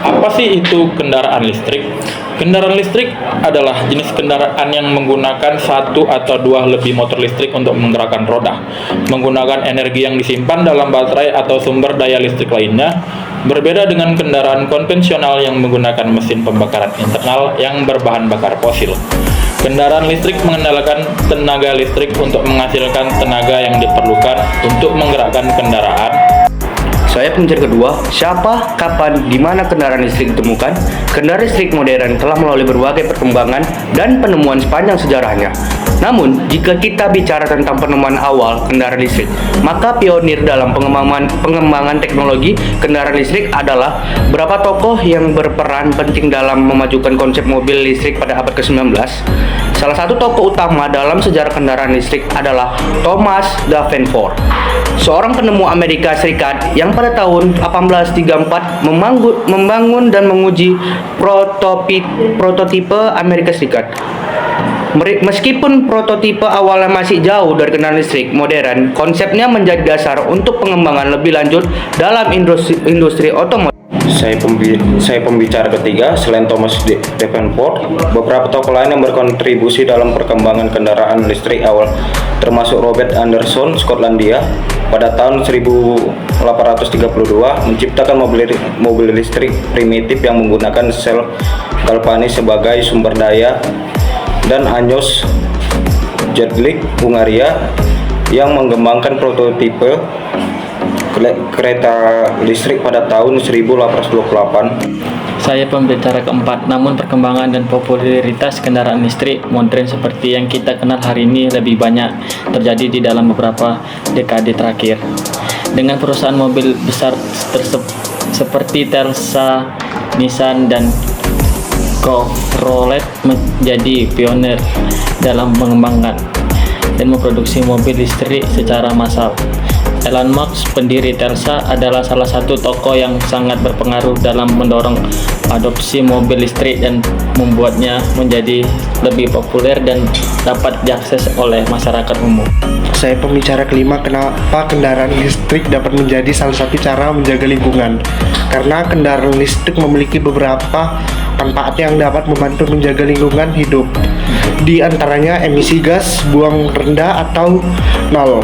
Apa sih itu kendaraan listrik? Kendaraan listrik adalah jenis kendaraan yang menggunakan satu atau dua lebih motor listrik untuk menggerakkan roda, menggunakan energi yang disimpan dalam baterai atau sumber daya listrik lainnya. Berbeda dengan kendaraan konvensional yang menggunakan mesin pembakaran internal yang berbahan bakar fosil. Kendaraan listrik mengandalkan tenaga listrik untuk menghasilkan tenaga yang diperlukan untuk menggerakkan kendaraan. Saya pencari kedua, siapa, kapan, di mana kendaraan listrik ditemukan? Kendaraan listrik modern telah melalui berbagai perkembangan dan penemuan sepanjang sejarahnya. Namun, jika kita bicara tentang penemuan awal kendaraan listrik, maka pionir dalam pengembangan teknologi kendaraan listrik adalah beberapa tokoh yang berperan penting dalam memajukan konsep mobil listrik pada abad ke-19. Salah satu tokoh utama dalam sejarah kendaraan listrik adalah Thomas Davenport, seorang penemu Amerika Serikat yang pada tahun 1834 membangun dan menguji prototipe Amerika Serikat. Meskipun prototipe awalnya masih jauh dari kendaraan listrik modern, konsepnya menjadi dasar untuk pengembangan lebih lanjut dalam industri otomotif. Saya pembicara ketiga, selain Thomas Davenport, beberapa tokoh lain yang berkontribusi dalam perkembangan kendaraan listrik awal, termasuk Robert Anderson, Skotlandia, pada tahun 1832 menciptakan mobil listrik primitif yang menggunakan sel galvanis sebagai sumber daya, dan Anyos Jedlik, Hungaria, yang mengembangkan prototipe kereta listrik pada tahun 1828. Saya pembicara keempat, namun perkembangan dan popularitas kendaraan listrik modern seperti yang kita kenal hari ini lebih banyak terjadi di dalam beberapa dekade terakhir. Dengan perusahaan mobil besar seperti Tesla, Nissan, dan Chevrolet menjadi pionir dalam mengembangkan dan memproduksi mobil listrik secara massal. Elon Musk, pendiri Tesla, adalah salah satu tokoh yang sangat berpengaruh dalam mendorong adopsi mobil listrik dan membuatnya menjadi lebih populer dan dapat diakses oleh masyarakat umum. Saya pembicara kelima, kenapa kendaraan listrik dapat menjadi salah satu cara menjaga lingkungan. Karena kendaraan listrik memiliki beberapa manfaat yang dapat membantu menjaga lingkungan hidup. Di antaranya emisi gas buang rendah atau nol.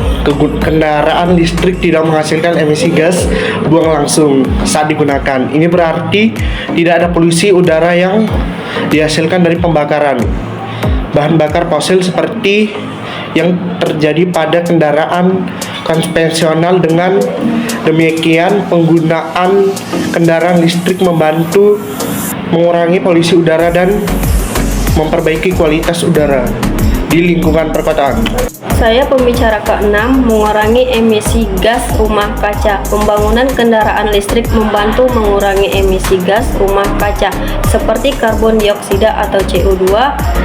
Kendaraan listrik tidak menghasilkan emisi gas buang langsung saat digunakan. Ini berarti tidak ada polusi udara yang dihasilkan dari pembakaran bahan bakar fosil seperti yang terjadi pada kendaraan konvensional. Dengan demikian, penggunaan kendaraan listrik membantu mengurangi polusi udara dan memperbaiki kualitas udara di lingkungan perkotaan. Saya pembicara ke-6, mengurangi emisi gas rumah kaca. Pembangunan kendaraan listrik membantu mengurangi emisi gas rumah kaca seperti karbon dioksida atau CO2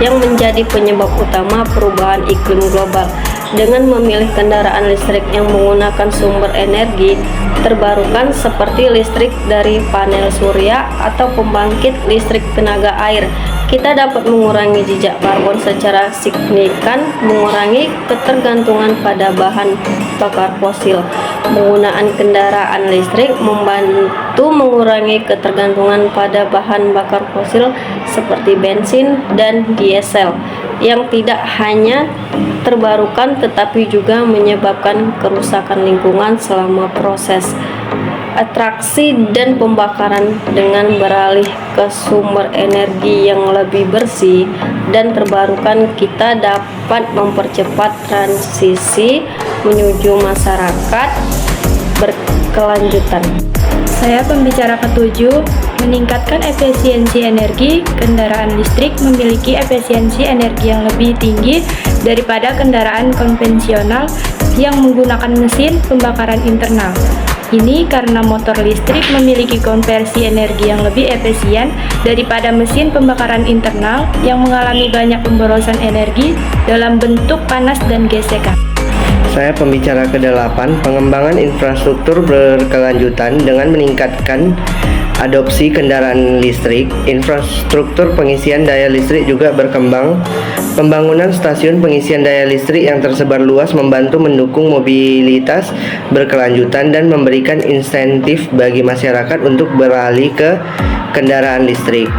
yang menjadi penyebab utama perubahan iklim global. Dengan memilih kendaraan listrik yang menggunakan sumber energi terbarukan seperti listrik dari panel surya atau pembangkit listrik tenaga air, kita dapat mengurangi jejak karbon secara signifikan, mengurangi ketergantungan pada bahan bakar fosil. Penggunaan kendaraan listrik membantu mengurangi ketergantungan pada bahan bakar fosil seperti bensin dan diesel yang tidak hanya terbarukan tetapi juga menyebabkan kerusakan lingkungan selama proses atraksi dan pembakaran. Dengan beralih ke sumber energi yang lebih bersih dan terbarukan, kita dapat mempercepat transisi menuju masyarakat berkelanjutan. Saya pembicara ketujuh, meningkatkan efisiensi energi. Kendaraan listrik memiliki efisiensi energi yang lebih tinggi daripada kendaraan konvensional yang menggunakan mesin pembakaran internal. Ini karena motor listrik memiliki konversi energi yang lebih efisien daripada mesin pembakaran internal yang mengalami banyak pemborosan energi dalam bentuk panas dan gesekan. Saya pembicara ke-8, pengembangan infrastruktur berkelanjutan. Dengan meningkatkan adopsi kendaraan listrik, infrastruktur pengisian daya listrik juga berkembang. Pembangunan stasiun pengisian daya listrik yang tersebar luas membantu mendukung mobilitas berkelanjutan dan memberikan insentif bagi masyarakat untuk beralih ke kendaraan listrik.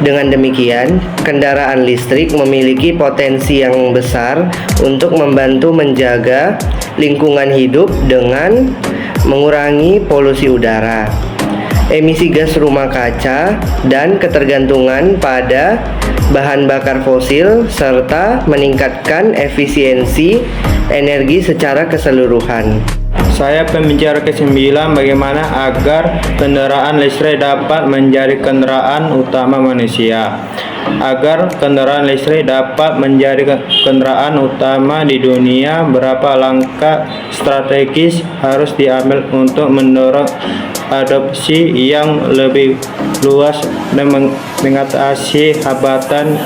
Dengan demikian, kendaraan listrik memiliki potensi yang besar untuk membantu menjaga lingkungan hidup dengan mengurangi polusi udara, emisi gas rumah kaca, dan ketergantungan pada bahan bakar fosil, serta meningkatkan efisiensi energi secara keseluruhan. Saya pembicara ke-9, bagaimana agar kendaraan listrik dapat menjadi kendaraan utama manusia. Agar kendaraan listrik dapat menjadi kendaraan utama di dunia, berapa langkah strategis harus diambil untuk mendorong adopsi yang lebih luas dan mengatasi hambatan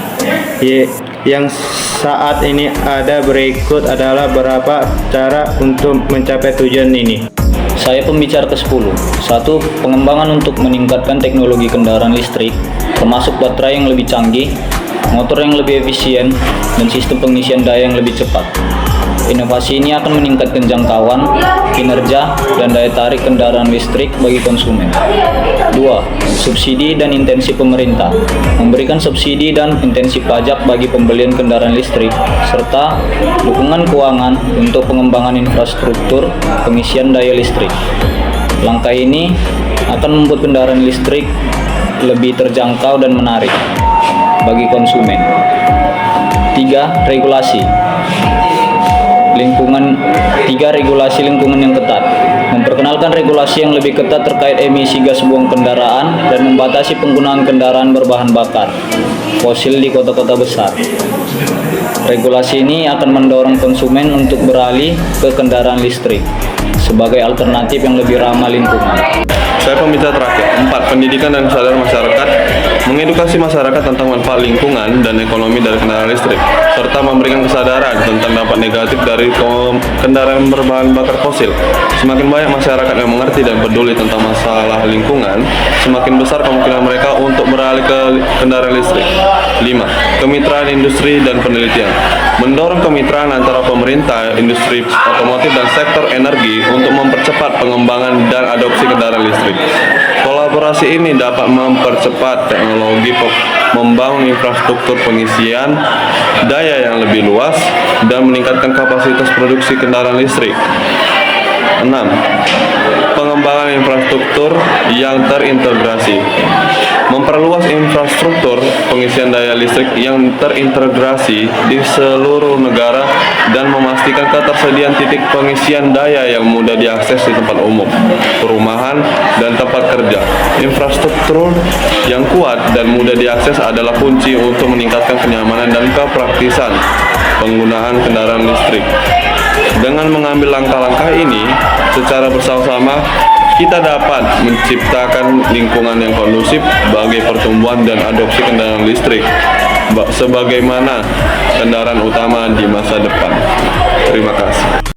yang saat ini ada. Berikut adalah beberapa cara untuk mencapai tujuan ini. Saya pembicara ke-10. 1. Pengembangan untuk meningkatkan teknologi kendaraan listrik, termasuk baterai yang lebih canggih, motor yang lebih efisien, dan sistem pengisian daya yang lebih cepat. Inovasi ini akan meningkatkan jangkauan, kinerja, dan daya tarik kendaraan listrik bagi konsumen. 2. Subsidi dan intensi pemerintah. Memberikan subsidi dan intensi pajak bagi pembelian kendaraan listrik, serta dukungan keuangan untuk pengembangan infrastruktur pengisian daya listrik. Langkah ini akan membuat kendaraan listrik lebih terjangkau dan menarik bagi konsumen. 3. Regulasi. Regulasi lingkungan yang ketat. Memperkenalkan regulasi yang lebih ketat terkait emisi gas buang kendaraan dan membatasi penggunaan kendaraan berbahan bakar fosil di kota-kota besar. Regulasi ini akan mendorong konsumen untuk beralih ke kendaraan listrik sebagai alternatif yang lebih ramah lingkungan. Saya pembicara terakhir. 4. Pendidikan dan kesadaran masyarakat. Mengedukasi masyarakat tentang manfaat lingkungan dan ekonomi dari kendaraan listrik, serta memberikan kesadaran tentang dampak negatif dari kendaraan berbahan bakar fosil. Semakin banyak masyarakat yang mengerti dan peduli tentang masalah lingkungan, semakin besar kemungkinan mereka untuk beralih ke kendaraan listrik. 5. Kemitraan industri dan penelitian. Mendorong kemitraan antara pemerintah, industri otomotif, dan sektor energi untuk mempercepat pengembangan dan adopsi kendaraan listrik. Kolaborasi ini dapat mempercepat teknologi membangun infrastruktur pengisian daya yang lebih luas dan meningkatkan kapasitas produksi kendaraan listrik. 6. Pengembangan infrastruktur yang terintegrasi. Memperluas infrastruktur pengisian daya listrik yang terintegrasi di seluruh negara dan memastikan ketersediaan titik pengisian daya yang mudah diakses di tempat umum, perumahan, dan tempat kerja. Infrastruktur yang kuat dan mudah diakses adalah kunci untuk meningkatkan kenyamanan dan kepraktisan penggunaan kendaraan listrik. Dengan mengambil langkah-langkah ini secara bersama-sama, kita dapat menciptakan lingkungan yang kondusif bagi pertumbuhan dan adopsi kendaraan listrik sebagaimana kendaraan utama di masa depan. Terima kasih.